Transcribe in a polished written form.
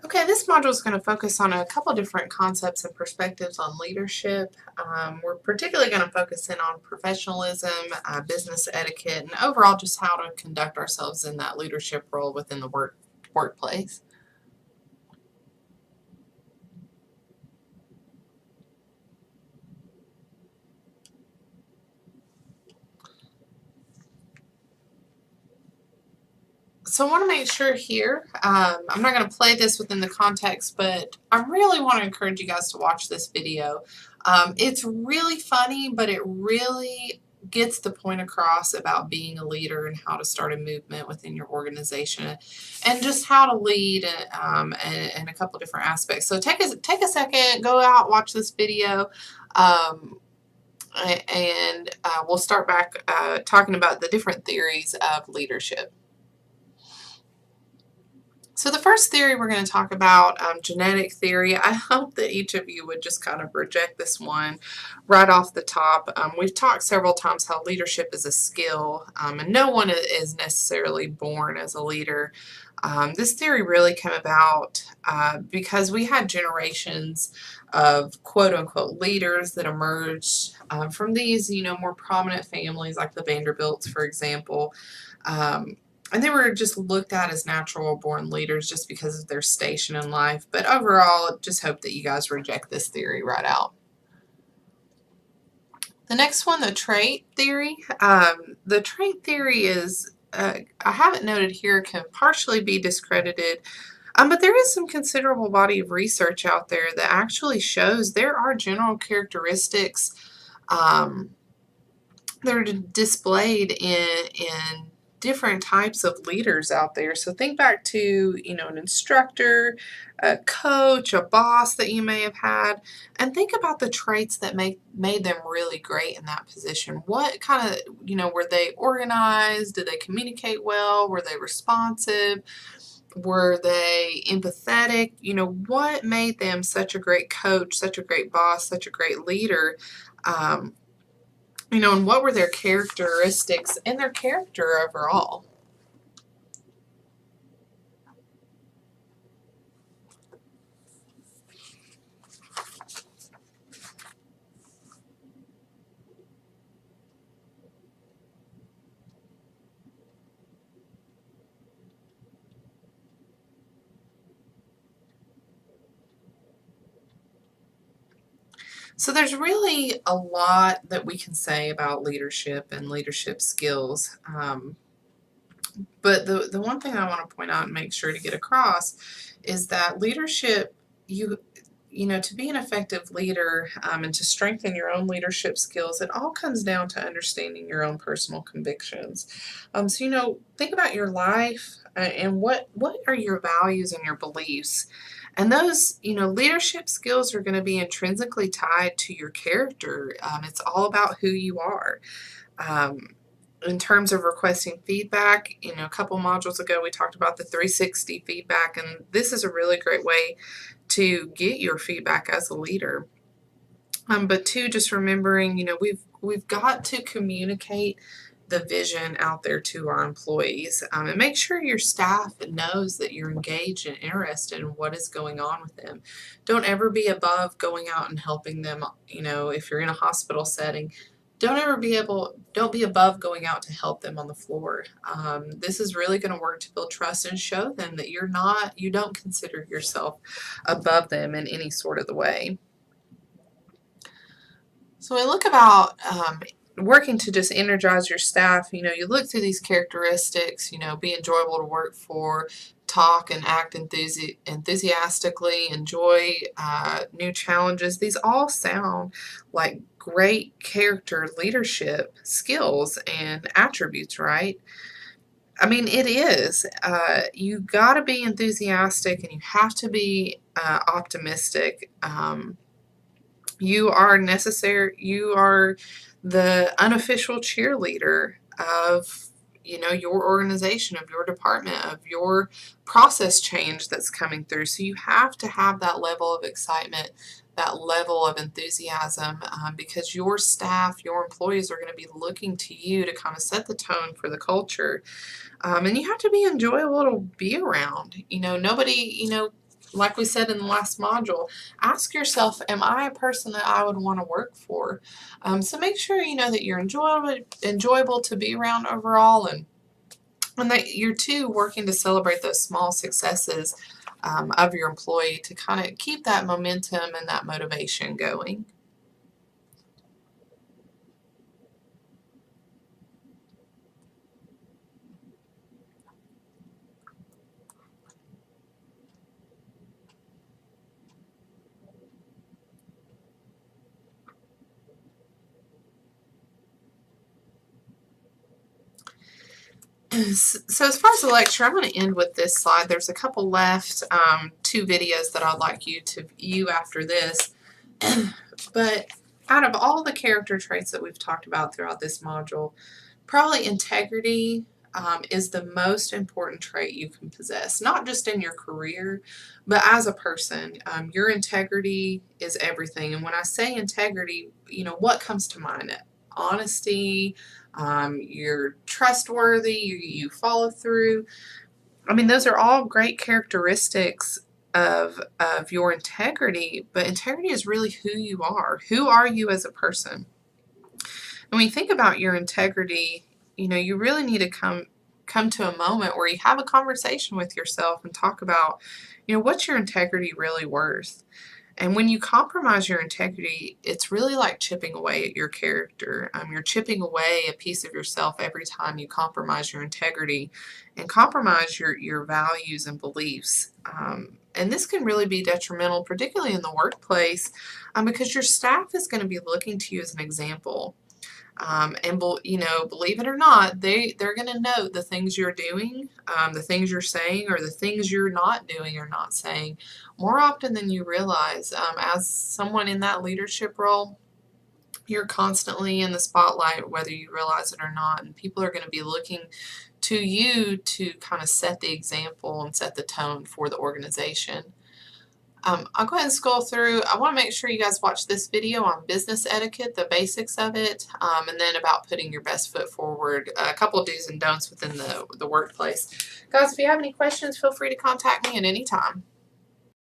Okay, this module is going to focus on a couple different concepts and perspectives on leadership. We're particularly going to focus in on professionalism, business etiquette, and overall just how to conduct ourselves in that leadership role within the workplace. So I want to make sure here, I'm not going to play this within the context, but I really want to encourage you guys to watch this video. It's really funny, but it really gets the point across about being a leader and how to start a movement within your organization and just how to lead and a couple different aspects. So take a second, go out, watch this video. We'll start back talking about the different theories of leadership. So the first theory we're going to talk about, genetic theory. I hope that each of you would just kind of reject this one right off the top. We've talked several times how leadership is a skill, and no one is necessarily born as a leader. This theory really came about because we had generations of quote-unquote leaders that emerged from these, more prominent families like the Vanderbilts, for example. And they were just looked at as natural born leaders just because of their station in life. But overall, just hope that you guys reject this theory right out. The next one, the trait theory. The trait theory is, I have it noted here, can partially be discredited. But there is some considerable body of research out there that actually shows there are general characteristics that are displayed in different types of leaders out there. So think back to, an instructor, a coach, a boss that you may have had, and think about the traits that made them really great in that position. What kind of, were they organized? Did they communicate well? Were they responsive? Were they empathetic? What made them such a great coach, such a great boss, such a great leader? And what were their characteristics and their character overall? So there's really a lot that we can say about leadership and leadership skills. But the one thing I want to point out and make sure to get across is that leadership, to be an effective leader and to strengthen your own leadership skills, it all comes down to understanding your own personal convictions. So, think about your life and what are your values and your beliefs. And those, leadership skills are going to be intrinsically tied to your character. It's all about who you are. In terms of requesting feedback, a couple modules ago we talked about the 360 feedback, and this is a really great way to get your feedback as a leader. But two, just remembering, we've got to communicate the vision out there to our employees, and make sure your staff knows that you're engaged and interested in what is going on with them. Don't ever be above going out and helping them. If you're in a hospital setting, don't be above going out to help them on the floor. This is really going to work to build trust and show them that you don't consider yourself above them in any sort of the way. So we look about working to just energize your staff. You look through these characteristics, be enjoyable to work for, talk and act enthusiastically, enjoy new challenges. These all sound like great character leadership skills and attributes, right? I mean, it is. You got to be enthusiastic and you have to be optimistic. You are necessary. You are the unofficial cheerleader of your organization, of your department, of your process change that's coming through. So you have to have that level of excitement, that level of enthusiasm, because your staff, your employees are going to be looking to you to kind of set the tone for the culture. And you have to be enjoyable to be around. Nobody, Like we said in the last module, ask yourself, am I a person that I would want to work for? So make sure you know that you're enjoyable to be around overall, and that you're too working to celebrate those small successes of your employee to kind of keep that momentum and that motivation going. So as far as the lecture, I'm going to end with this slide. There's a couple left, 2 videos that I'd like you to view after this. But out of all the character traits that we've talked about throughout this module, probably integrity is the most important trait you can possess, not just in your career, but as a person. Your integrity is everything. And when I say integrity, what comes to mind? Honesty, you're trustworthy, you follow through. I mean, those are all great characteristics of your integrity, but integrity is really who you are. Who are you as a person? And when you think about your integrity, you really need to come to a moment where you have a conversation with yourself and talk about, what's your integrity really worth? And when you compromise your integrity, it's really like chipping away at your character. You're chipping away a piece of yourself every time you compromise your integrity and compromise your values and beliefs. And this can really be detrimental, particularly in the workplace, because your staff is going to be looking to you as an example. And believe it or not, they're going to note the things you're doing, the things you're saying, or the things you're not doing or not saying more often than you realize. As someone in that leadership role, you're constantly in the spotlight, whether you realize it or not, and people are going to be looking to you to kind of set the example and set the tone for the organization. I'll go ahead and scroll through. I want to make sure you guys watch this video on business etiquette, the basics of it, and then about putting your best foot forward, a couple of do's and don'ts within the workplace. Guys, if you have any questions, feel free to contact me at any time.